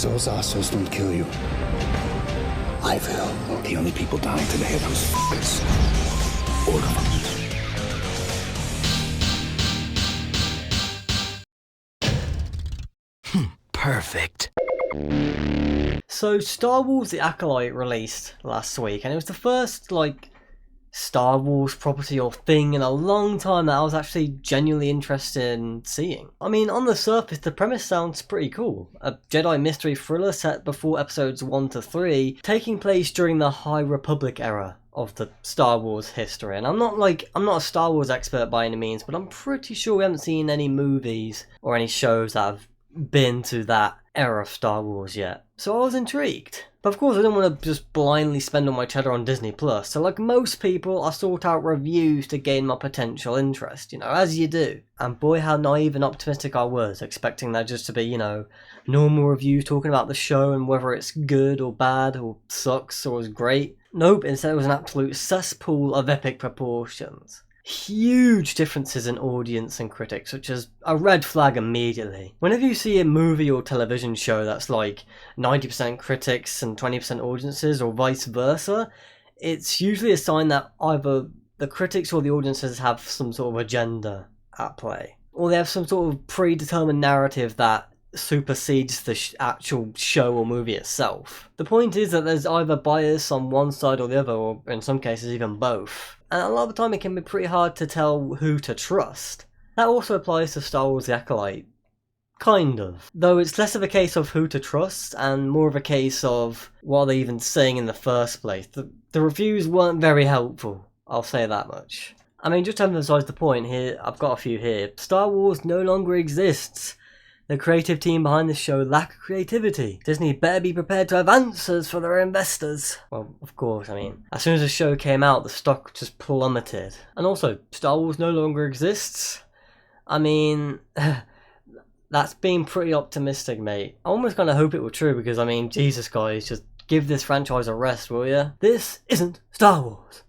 Those ossos don't kill you. I will. The only people dying today are those fuckers. All of them. Perfect. So Star Wars The Acolyte released last week, and it was the first, Star Wars property or thing in a long time that I was actually genuinely interested in seeing. I mean, on the surface, the premise sounds pretty cool. A Jedi mystery thriller set before episodes 1 to 3, taking place during the High Republic era of the Star Wars history. And I'm not a Star Wars expert by any means, but I'm pretty sure we haven't seen any movies or any shows that have been to that era of Star Wars yet. So I was intrigued. But of course I didn't want to just blindly spend all my cheddar on Disney Plus, so like most people I sought out reviews to gain my potential interest, as you do. And boy how naive and optimistic I was, expecting there just to be, normal reviews talking about the show and whether it's good or bad or sucks or is great. Nope, instead it was an absolute cesspool of epic proportions. Huge differences in audience and critics, which is a red flag immediately. Whenever you see a movie or television show that's like 90% critics and 20% audiences, or vice versa, it's usually a sign that either the critics or the audiences have some sort of agenda at play, or they have some sort of predetermined narrative that supersedes the actual show or movie itself. The point is that there's either bias on one side or the other, or in some cases even both. And a lot of the time it can be pretty hard to tell who to trust. That also applies to Star Wars The Acolyte. Kind of. Though it's less of a case of who to trust and more of a case of what are they even saying in the first place. The reviews weren't very helpful, I'll say that much. I mean, just to emphasise the point here, I've got a few here. Star Wars no longer exists. The creative team behind this show lack creativity. Disney better be prepared to have answers for their investors. Well, of course, I mean, as soon as the show came out, the stock just plummeted. And also, Star Wars no longer exists? I mean, that's being pretty optimistic, mate. I almost kind of hope it were true because, I mean, Jesus guys, just give this franchise a rest, will ya? This isn't Star Wars.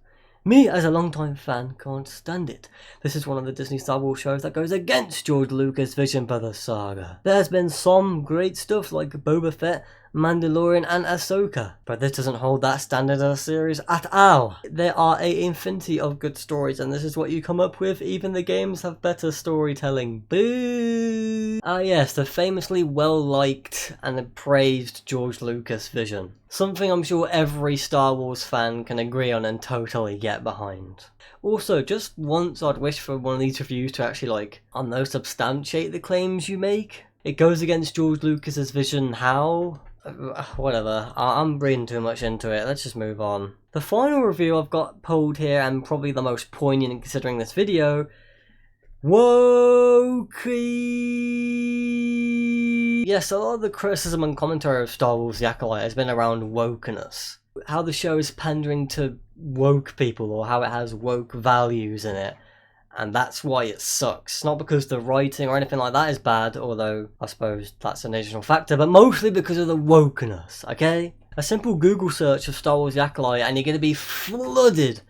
Me, as a long-time fan, can't stand it. This is one of the Disney Star Wars shows that goes against George Lucas' vision for the saga. There's been some great stuff like Boba Fett, Mandalorian and Ahsoka, but this doesn't hold that standard of a series at all. There are an infinity of good stories and this is what you come up with. Even the games have better storytelling. Boo! Ah yes, the famously well-liked and praised George Lucas vision. Something I'm sure every Star Wars fan can agree on and totally get behind. Also, just once I'd wish for one of these reviews to actually, substantiate the claims you make. It goes against George Lucas's vision how? Whatever, I'm reading too much into it, let's just move on. The final review I've got pulled here, and probably the most poignant considering this video, wokeness. Yes, a lot of the criticism and commentary of Star Wars The Acolyte has been around wokeness. How the show is pandering to woke people, or how it has woke values in it. And that's why it sucks. Not because the writing or anything like that is bad, although I suppose that's an additional factor, but mostly because of the wokeness, okay? A simple Google search of Star Wars The Acolyte and you're going to be flooded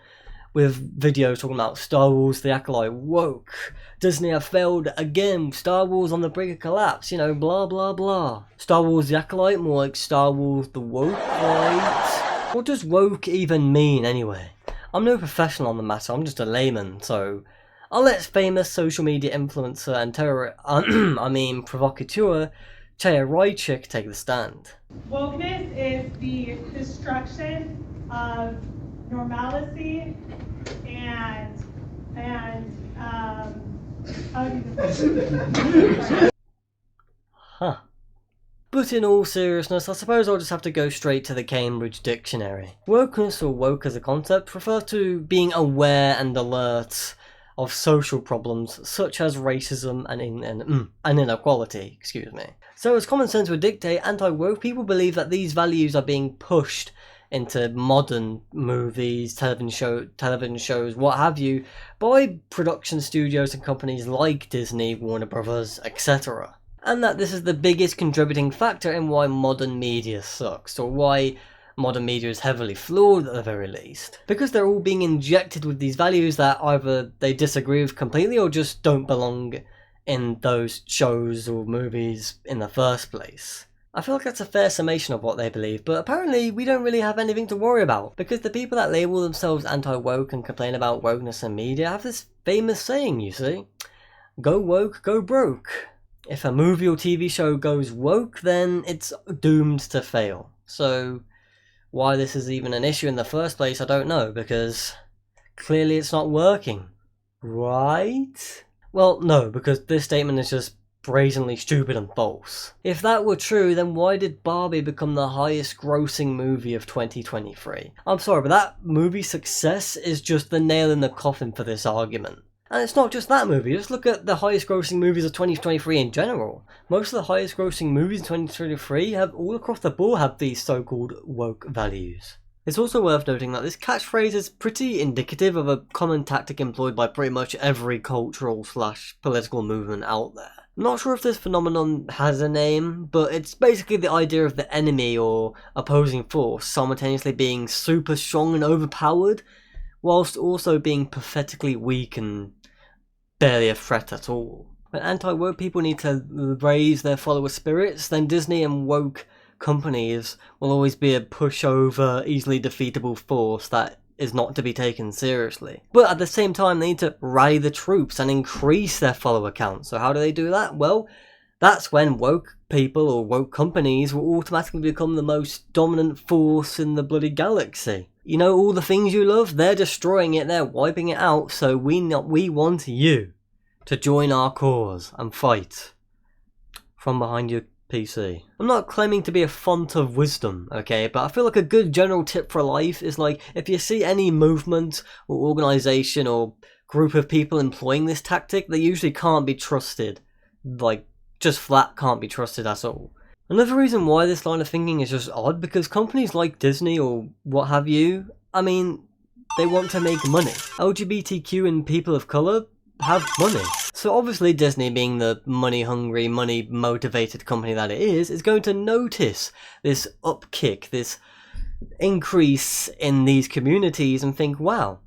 with videos talking about Star Wars The Acolyte, woke, Disney have failed again, Star Wars on the brink of collapse, blah blah blah. Star Wars The Acolyte, more like Star Wars The Woke, right? What does woke even mean anyway? I'm no professional on the matter, I'm just a layman, so I'll let famous social media influencer and provocateur Chaya Rychik take the stand. Wokeness is the destruction of normalcy and Huh. But in all seriousness, I suppose I'll just have to go straight to the Cambridge Dictionary. Wokeness, or woke as a concept, refers to being aware and alert of social problems such as racism and inequality, So as common sense would dictate, anti-woke people believe that these values are being pushed into modern movies, television shows, what have you, by production studios and companies like Disney, Warner Brothers, etc. And that this is the biggest contributing factor in why modern media sucks, or why modern media is heavily flawed at the very least. Because they're all being injected with these values that either they disagree with completely or just don't belong in those shows or movies in the first place. I feel like that's a fair summation of what they believe, but apparently we don't really have anything to worry about, because the people that label themselves anti-woke and complain about wokeness in media have this famous saying, you see. Go woke, go broke. If a movie or TV show goes woke, then it's doomed to fail. So why this is even an issue in the first place, I don't know, because clearly it's not working. Right? Well, no, because this statement is just brazenly stupid and false. If that were true, then why did Barbie become the highest grossing movie of 2023? I'm sorry, but that movie's success is just the nail in the coffin for this argument. And it's not just that movie, just look at the highest grossing movies of 2023 in general. Most of the highest grossing movies in 2023 have all across the board have these so-called woke values. It's also worth noting that this catchphrase is pretty indicative of a common tactic employed by pretty much every cultural/political movement out there. I'm not sure if this phenomenon has a name, but it's basically the idea of the enemy or opposing force simultaneously being super strong and overpowered, whilst also being pathetically weak and barely a threat at all. When anti-woke people need to raise their follower spirits, then Disney and woke companies will always be a pushover, easily defeatable force that is not to be taken seriously. But at the same time, they need to rally the troops and increase their follower count. So how do they do that? Well, that's when woke people or woke companies will automatically become the most dominant force in the bloody galaxy. You know, all the things you love, they're destroying it, they're wiping it out, so we want you to join our cause and fight from behind your PC. I'm not claiming to be a font of wisdom, okay, but I feel like a good general tip for life is like, if you see any movement or organisation or group of people employing this tactic, they usually can't be trusted. Like, just flat can't be trusted at all. Another reason why this line of thinking is just odd, because companies like Disney or what have you, I mean, they want to make money. LGBTQ and people of colour have money. So obviously Disney, being the money-hungry, money-motivated company that it is going to notice this upkick, this increase in these communities and think, wow,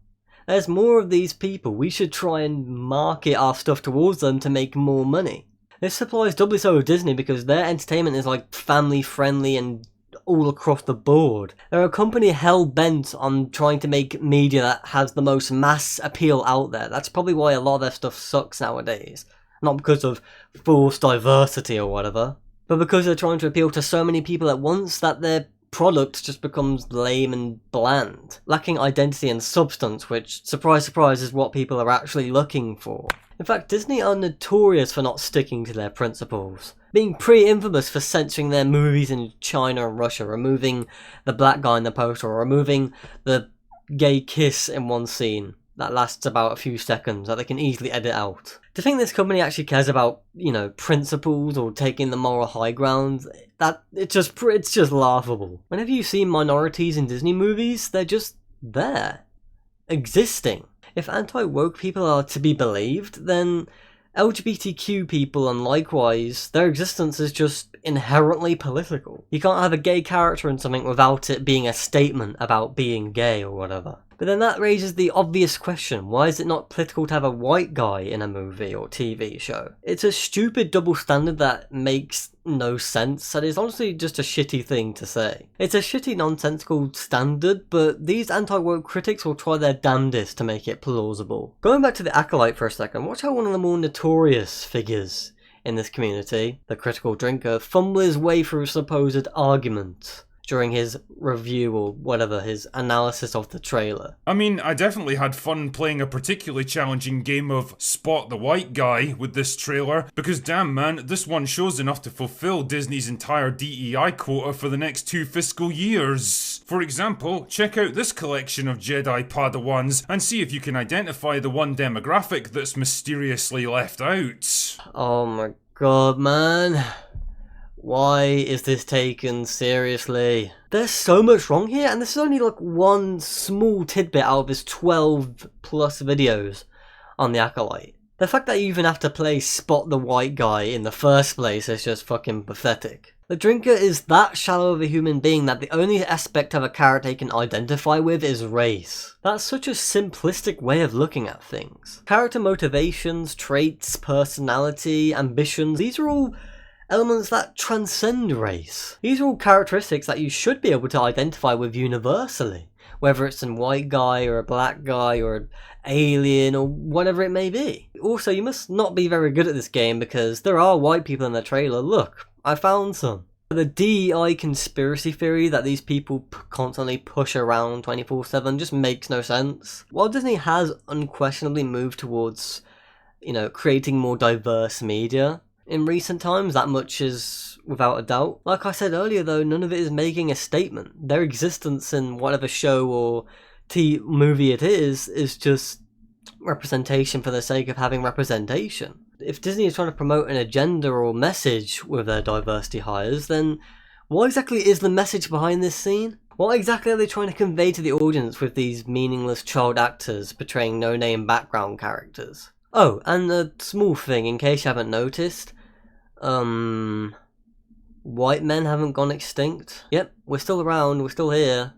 there's more of these people, we should try and market our stuff towards them to make more money. This applies doubly so with Disney because their entertainment is like family friendly and all across the board. They're a company hell-bent on trying to make media that has the most mass appeal out there. That's probably why a lot of their stuff sucks nowadays. Not because of forced diversity or whatever, but because they're trying to appeal to so many people at once that their product just becomes lame and bland, lacking identity and substance, which, surprise surprise, is what people are actually looking for. In fact, Disney are notorious for not sticking to their principles, being pretty infamous for censoring their movies in China and Russia, removing the black guy in the poster, or removing the gay kiss in one scene that lasts about a few seconds that they can easily edit out. To think this company actually cares about, you know, principles or taking the moral high ground, it's just laughable. Whenever you see minorities in Disney movies, they're just there, existing. If anti-woke people are to be believed, then LGBTQ people and likewise, their existence is just inherently political. You can't have a gay character in something without it being a statement about being gay or whatever. But then that raises the obvious question, why is it not political to have a white guy in a movie or TV show? It's a stupid double standard that makes no sense, and is honestly just a shitty thing to say. It's a shitty nonsensical standard, but these anti-woke critics will try their damnedest to make it plausible. Going back to the Acolyte for a second, watch how one of the more notorious figures in this community, the critical drinker, fumble his way through a supposed argument during his review or whatever, his analysis of the trailer. I mean, I definitely had fun playing a particularly challenging game of Spot the White Guy with this trailer, because damn man, this one shows enough to fulfill Disney's entire DEI quota for the next 2 fiscal years. For example, check out this collection of Jedi Padawans and see if you can identify the one demographic that's mysteriously left out. Oh my god, man. Why is this taken seriously? There's so much wrong here, and this is only like one small tidbit out of his 12 plus videos on the Acolyte. The fact that you even have to play Spot the White Guy in the first place is just fucking pathetic. The drinker is that shallow of a human being that the only aspect of a character he can identify with is race. That's such a simplistic way of looking at things. Character motivations, traits, personality, ambitions, these are all elements that transcend race. These are all characteristics that you should be able to identify with universally, whether it's a white guy or a black guy or an alien or whatever it may be. Also, you must not be very good at this game because there are white people in the trailer. Look, I found some. The DEI conspiracy theory that these people constantly push around 24/7 just makes no sense. While Disney has unquestionably moved towards, creating more diverse media in recent times, that much is without a doubt. Like I said earlier though, none of it is making a statement. Their existence in whatever show or movie it is just representation for the sake of having representation. If Disney is trying to promote an agenda or message with their diversity hires, then what exactly is the message behind this scene? What exactly are they trying to convey to the audience with these meaningless child actors portraying no-name background characters? Oh, and a small thing, in case you haven't noticed, white men haven't gone extinct. Yep, we're still around, we're still here.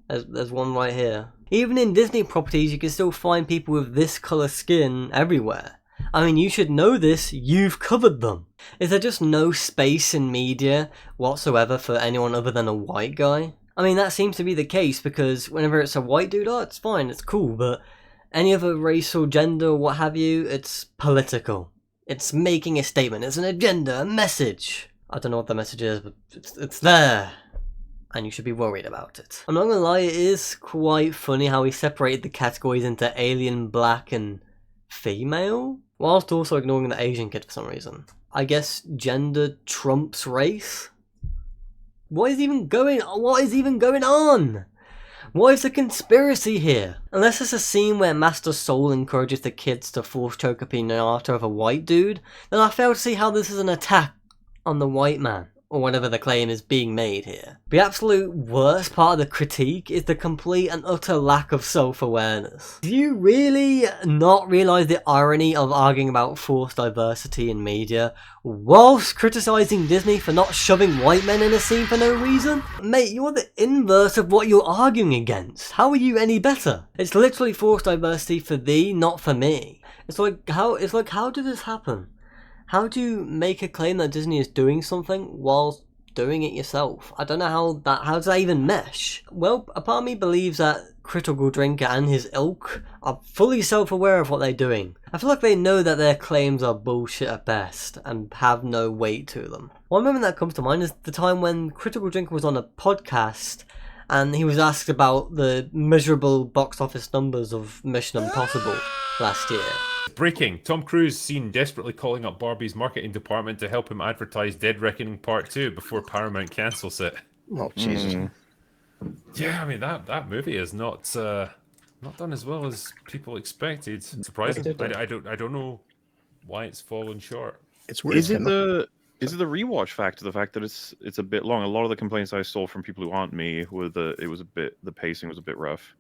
There's one right here. Even in Disney properties, you can still find people with this colour skin everywhere. I mean, you should know this, you've covered them. Is there just no space in media whatsoever for anyone other than a white guy? I mean, that seems to be the case because whenever it's a white dude, oh, it's fine, it's cool, but any other race or gender or what have you, it's political. It's making a statement, it's an agenda, a message. I don't know what the message is, but it's there. And you should be worried about it. I'm not gonna lie, it is quite funny how he separated the categories into alien, black, and female, whilst also ignoring the Asian kid for some reason. I guess gender trumps race? What is even going on? What is the conspiracy here? Unless it's a scene where Master Soul encourages the kids to force choke a pinata of a white dude, then I fail to see how this is an attack on the white man, or whatever the claim is being made here. The absolute worst part of the critique is the complete and utter lack of self-awareness. Do you really not realise the irony of arguing about forced diversity in media whilst criticising Disney for not shoving white men in a scene for no reason? Mate, you're the inverse of what you're arguing against. How are you any better? It's literally forced diversity for thee, not for me. It's like how did this happen? How do you make a claim that Disney is doing something while doing it yourself? I don't know how does that even mesh? Well, a part of me believes that Critical Drinker and his ilk are fully self-aware of what they're doing. I feel like they know that their claims are bullshit at best and have no weight to them. One moment that comes to mind is the time when Critical Drinker was on a podcast and he was asked about the miserable box office numbers of Mission Impossible last year. Breaking. Tom Cruise seen desperately calling up Barbie's marketing department to help him advertise Dead Reckoning Part 2 before Paramount cancels it. Oh, Jesus. Yeah, I mean, that movie is not done as well as people expected. Surprising. I don't know why it's fallen short. It's weird. Is it the rewatch factor? The fact that it's a bit long. A lot of the complaints I saw from people who aren't me were that the pacing was a bit rough.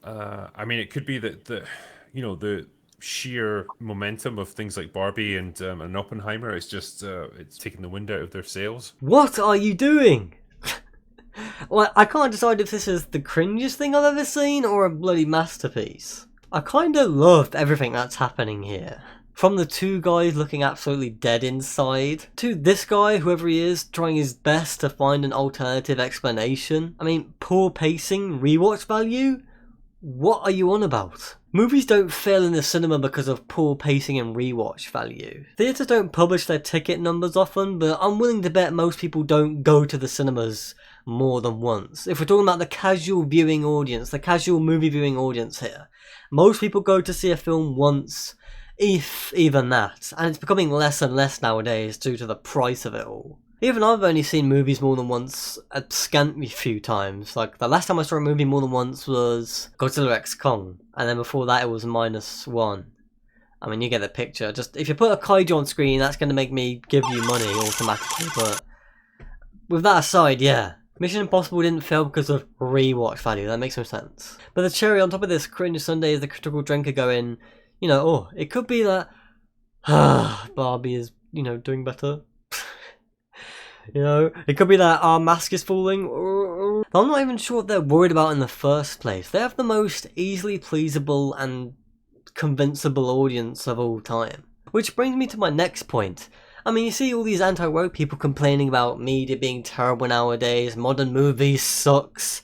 I mean, it could be that the sheer momentum of things like Barbie and Oppenheimer is just it's taking the wind out of their sails. What are you doing? Well, I can't decide if this is the cringiest thing I've ever seen or a bloody masterpiece. I kinda love everything that's happening here. From the two guys looking absolutely dead inside, to this guy, whoever he is, trying his best to find an alternative explanation. I mean, poor pacing, rewatch value? What are you on about? Movies don't fail in the cinema because of poor pacing and rewatch value. Theatres don't publish their ticket numbers often, but I'm willing to bet most people don't go to the cinemas more than once. If we're talking about the casual viewing audience, the casual movie viewing audience here, most people go to see a film once, if even that, and it's becoming less and less nowadays due to the price of it all. Even I've only seen movies more than once a scant few times. Like, the last time I saw a movie more than once was Godzilla x Kong, and then before that it was -1. I mean, you get the picture. Just, if you put a kaiju on screen, that's going to make me give you money automatically, but with that aside, yeah. Mission Impossible didn't fail because of rewatch value, that makes no sense. But the cherry on top of this cringe Sunday is the Critical Drinker going, it could be that Barbie is, doing better. It could be that our mask is falling. I'm not even sure what they're worried about in the first place. They have the most easily pleasable and convincible audience of all time. Which brings me to my next point. I mean, you see all these anti-woke people complaining about media being terrible nowadays, modern movies sucks,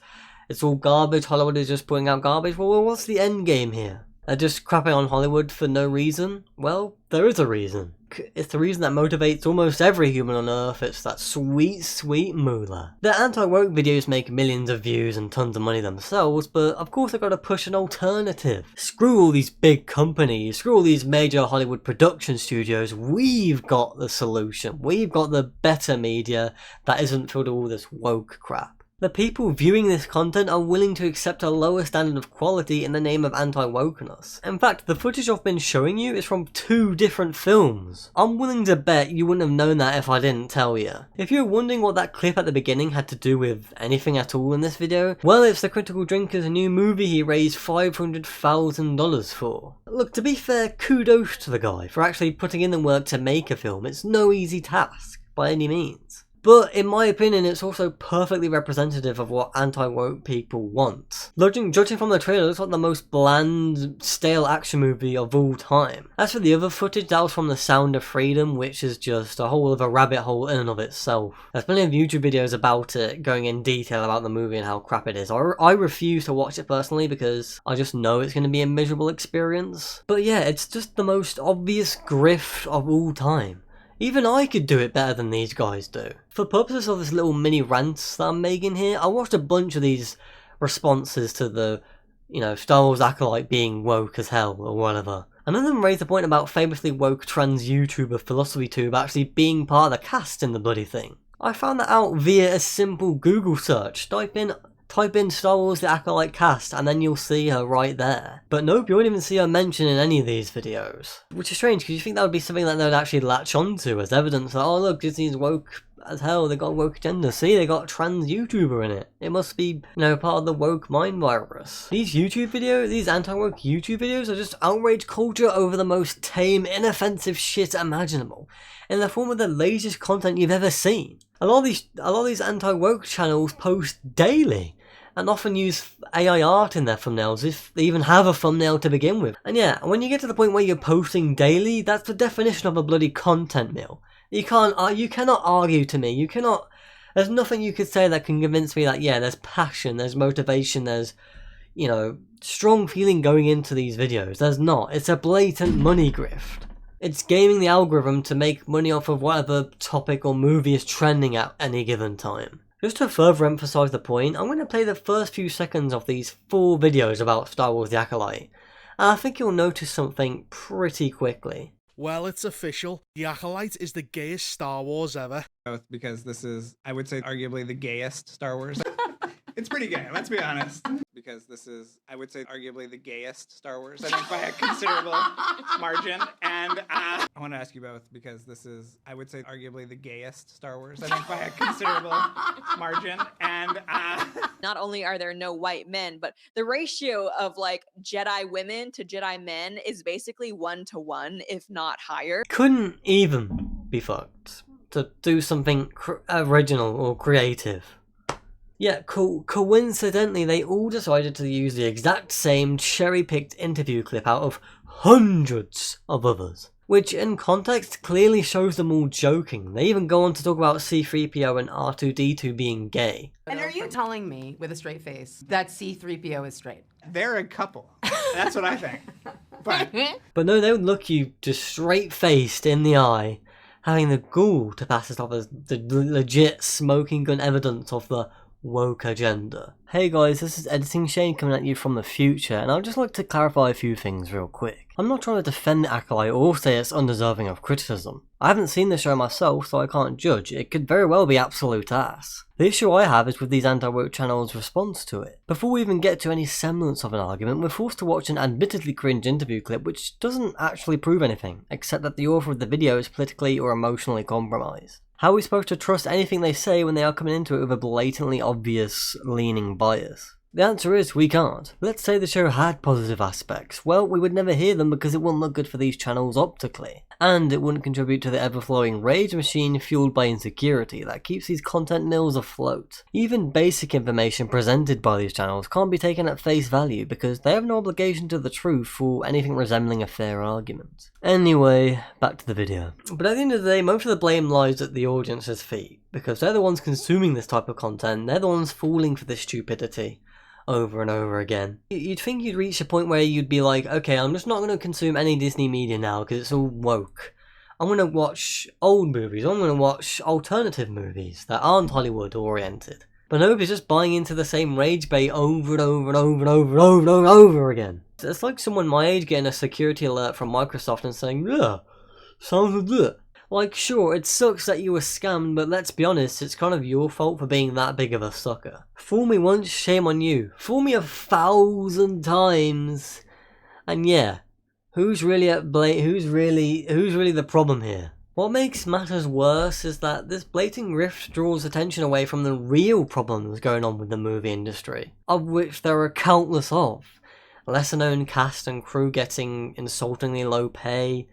it's all garbage, Hollywood is just putting out garbage. Well, what's the end game here? They're just crapping on Hollywood for no reason? Well, there is a reason. It's the reason that motivates almost every human on Earth. It's that sweet, sweet moolah. The anti-woke videos make millions of views and tons of money themselves, but of course they've got to push an alternative. Screw all these big companies, screw all these major Hollywood production studios. We've got the solution. We've got the better media that isn't filled with all this woke crap. The people viewing this content are willing to accept a lower standard of quality in the name of anti-wokeness. In fact, the footage I've been showing you is from 2 different films. I'm willing to bet you wouldn't have known that if I didn't tell you. If you're wondering what that clip at the beginning had to do with anything at all in this video, well, it's the Critical Drinker's new movie he raised $500,000 for. Look, to be fair, kudos to the guy for actually putting in the work to make a film. It's no easy task, by any means. But in my opinion, it's also perfectly representative of what anti-woke people want. Judging from the trailer, it looks like the most bland, stale action movie of all time. As for the other footage, that was from The Sound of Freedom, which is just a whole other rabbit hole in and of itself. There's plenty of YouTube videos about it, going in detail about the movie and how crap it is. I refuse to watch it personally because I just know it's going to be a miserable experience. But yeah, it's just the most obvious grift of all time. Even I could do it better than these guys do. For purposes of this little mini rants that I'm making here, I watched a bunch of these responses to the, Star Wars Acolyte being woke as hell or whatever. And none of them raised the point about famously woke trans YouTuber PhilosophyTube actually being part of the cast in the bloody thing. I found that out via a simple Google search. Type in Star Wars The Acolyte cast and then you'll see her right there. But nope, you won't even see her mentioned in any of these videos. Which is strange because you think that would be something that they would actually latch onto as evidence that, oh look, Disney's woke as hell, they got a woke agenda. See, they got a trans YouTuber in it. It must be, part of the woke mind virus. These anti-woke YouTube videos are just outrage culture over the most tame, inoffensive shit imaginable. In the form of the laziest content you've ever seen. A lot of these anti-woke channels post daily. And often use AI art in their thumbnails if they even have a thumbnail to begin with. And yeah, when you get to the point where you're posting daily, that's the definition of a bloody content mill. You cannot argue to me, there's nothing you could say that can convince me that, yeah, there's passion, there's motivation, there's, strong feeling going into these videos. There's not. It's a blatant money grift. It's gaming the algorithm to make money off of whatever topic or movie is trending at any given time. Just to further emphasise the point, I'm going to play the first few seconds of these 4 videos about Star Wars The Acolyte, and I think you'll notice something pretty quickly. Well, it's official. The Acolyte is the gayest Star Wars ever. Because this is, I would say, arguably the gayest Star Wars. It's pretty gay, let's be honest. Because this is, I would say, arguably the gayest Star Wars, I think, by a considerable margin. And I want to ask you both, because this is, I would say, arguably the gayest Star Wars, I think, by a considerable margin. And not only are there no white men, but the ratio of Jedi women to Jedi men is basically 1-to-1, if not higher. Couldn't even be fucked to do something original or creative. Yeah, coincidentally, they all decided to use the exact same cherry-picked interview clip out of hundreds of others. Which, in context, clearly shows them all joking. They even go on to talk about C-3PO and R2-D2 being gay. And are you telling me, with a straight face, that C-3PO is straight? they're a couple. That's what I think. But no, they would look you just straight-faced in the eye, having the gall to pass it off as the legit smoking gun evidence of the woke agenda. Hey guys, this is Editing Shane coming at you from the future, and I'd just like to clarify a few things real quick. I'm not trying to defend the Acolyte or say it's undeserving of criticism. I haven't seen the show myself, so I can't judge. It could very well be absolute ass. The issue I have is with these anti-woke channels' response to it. Before we even get to any semblance of an argument, we're forced to watch an admittedly cringe interview clip which doesn't actually prove anything, except that the author of the video is politically or emotionally compromised. How are we supposed to trust anything they say when they are coming into it with a blatantly obvious leaning bias? The answer is we can't. Let's say the show had positive aspects. Well, we would never hear them because it wouldn't look good for these channels optically. And it wouldn't contribute to the ever-flowing rage machine fueled by insecurity that keeps these content mills afloat. Even basic information presented by these channels can't be taken at face value because they have no obligation to the truth or anything resembling a fair argument. Anyway, back to the video. But at the end of the day, most of the blame lies at the audience's feet, because they're the ones consuming this type of content, they're the ones falling for this stupidity over and over again. You'd think you'd reach a point where you'd be like, okay, I'm just not going to consume any Disney media now because it's all woke. I'm going to watch old movies, I'm going to watch alternative movies that aren't Hollywood oriented. But nobody's just buying into the same rage bait over and over and over and over and over and over again. It's like someone my age getting a security alert from Microsoft and saying, yeah, sounds good. Like, sure, it sucks that you were scammed, but let's be honest, it's kind of your fault for being that big of a sucker. Fool me once, shame on you. Fool me 1,000 times. And yeah, who's really at blame? Who's really the problem here? What makes matters worse is that this blatant grift draws attention away from the real problems going on with the movie industry, of which there are countless of. Lesser known cast and crew getting insultingly low pay,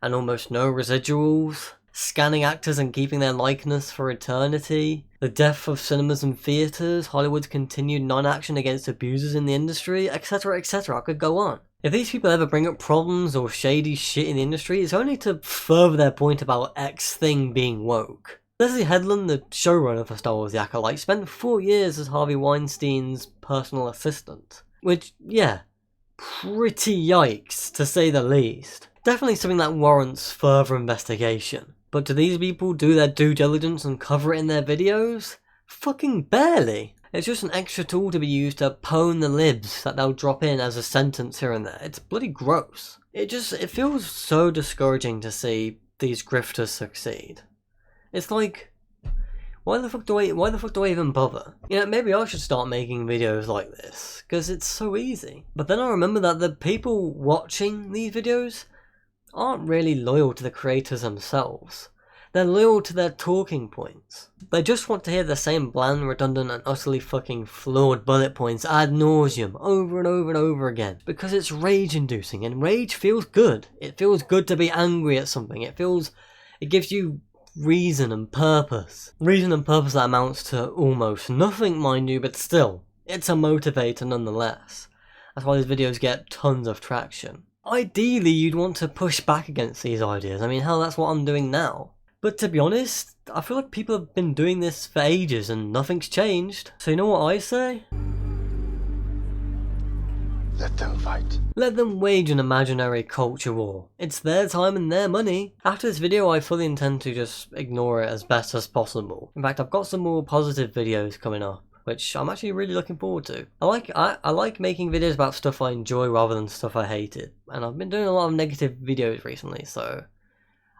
and almost no residuals, scanning actors and keeping their likeness for eternity, the death of cinemas and theatres, Hollywood's continued non-action against abusers in the industry, etc, etc, I could go on. If these people ever bring up problems or shady shit in the industry, it's only to further their point about X thing being woke. Leslie Headland, the showrunner for Star Wars The Acolyte, spent 4 years as Harvey Weinstein's personal assistant. Which, yeah, pretty yikes, to say the least. Definitely something that warrants further investigation. But do these people do their due diligence and cover it in their videos? Fucking barely. It's just an extra tool to be used to pwn the libs that they'll drop in as a sentence here and there. It's bloody gross. It feels so discouraging to see these grifters succeed. It's like, why the fuck do I even bother? You know, maybe I should start making videos like this, because it's so easy. But then I remember that the people watching these videos aren't really loyal to the creators themselves. They're loyal to their talking points. They just want to hear the same bland, redundant, and utterly fucking flawed bullet points ad nauseum over and over and over again. Because it's rage-inducing, and rage feels good. It feels good to be angry at something. It gives you reason and purpose. Reason and purpose that amounts to almost nothing, mind you, but still, it's a motivator nonetheless. That's why these videos get tons of traction. Ideally, you'd want to push back against these ideas. I mean, hell, that's what I'm doing now. But to be honest, I feel like people have been doing this for ages and nothing's changed. So you know what I say? Let them fight. Let them wage an imaginary culture war. It's their time and their money. After this video, I fully intend to just ignore it as best as possible. In fact, I've got some more positive videos coming up, which I'm actually really looking forward to. I like making videos about stuff I enjoy rather than stuff I hated, and I've been doing a lot of negative videos recently, so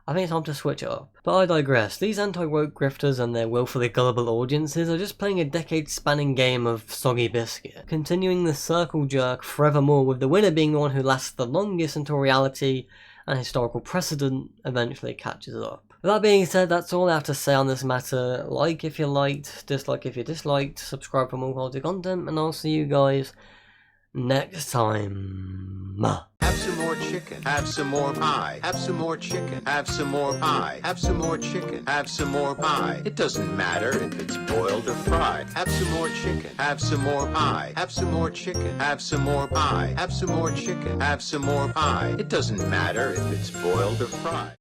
I think it's time to switch it up. But I digress. These anti-woke grifters and their willfully gullible audiences are just playing a decade-spanning game of soggy biscuit, continuing the circle jerk forevermore, with the winner being the one who lasts the longest until reality and historical precedent eventually catches up. With that being said, that's all I have to say on this matter. Like if you liked, dislike if you disliked, subscribe for more quality content, and I'll see you guys next time. Have some more chicken. Have some more pie. Have some more chicken. Have some more pie. Have some more chicken. Have some more pie. It doesn't matter if it's boiled or fried. Have some more chicken. Have some more pie. Have some more chicken. Have some more pie. Have some more chicken. Have some more pie. It doesn't matter if it's boiled or fried.